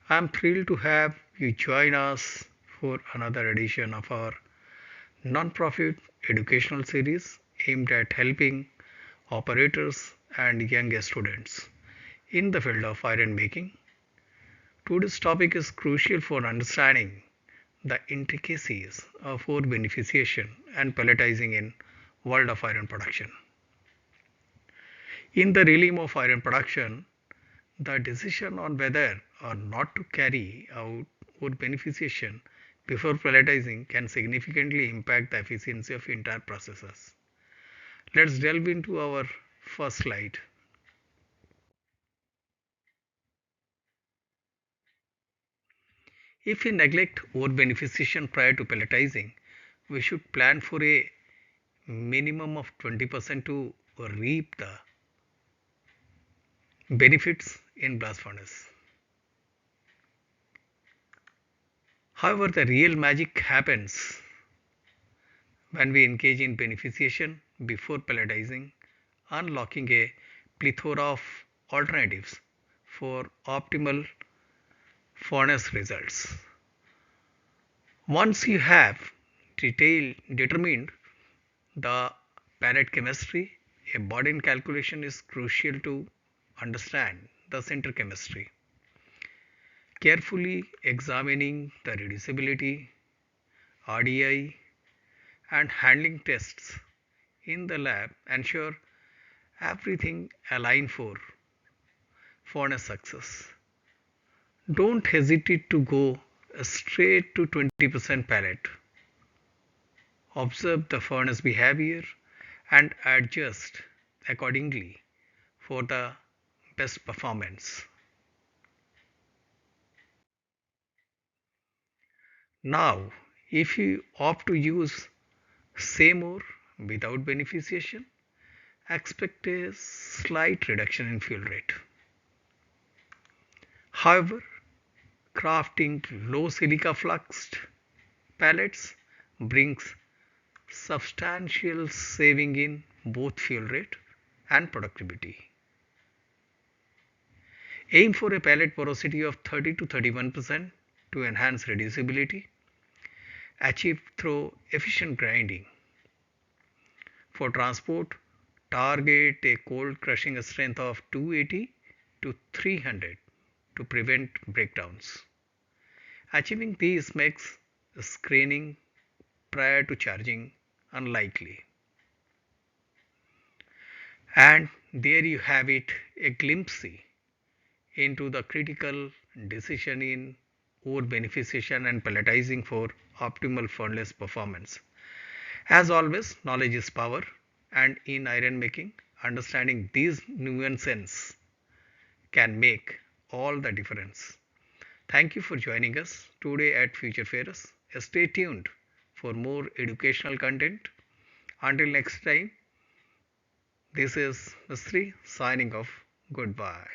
I am thrilled to have you join us for another edition of our non-profit educational series aimed at helping operators and young students in the field of iron making. Today's topic is crucial for understanding the intricacies of ore beneficiation and pelletizing in world of iron production. In the realm of iron production, the decision on whether or not to carry out wood beneficiation before pelletizing can significantly impact the efficiency of entire processes. Let's delve into our first slide. If we neglect ore beneficiation prior to pelletizing, we should plan for a minimum of 20% to reap the benefits in blast furnace. However, the real magic happens when we engage in beneficiation before pelletizing, unlocking a plethora of alternatives for optimal furnace results. Once you have determined the pellet chemistry, a burden calculation is crucial to understand the center chemistry. Carefully examining the reducibility, RDI, and handling tests in the lab ensure everything align for furnace success. Don't hesitate to go straight to 20% pellet. Observe the furnace behavior and adjust accordingly for the best performance. Now, if you opt to use same ore without beneficiation, expect a slight reduction in fuel rate. However, crafting low silica fluxed pellets brings substantial saving in both fuel rate and productivity. Aim for a pellet porosity of 30 to 31% to enhance reducibility, achieved through efficient grinding. For transport, target a cold crushing strength of 280 to 300 to prevent breakdowns. Achieving these makes screening prior to charging unlikely. And there you have it, a glimpse into the critical decision in ore beneficiation and pelletizing for optimal furnace performance. As always, knowledge is power, and in iron making, understanding these nuances can make all the difference. Thank you for joining us today at Future Ferrous. Stay tuned for more educational content. Until next time, this is Mistry signing off. Goodbye.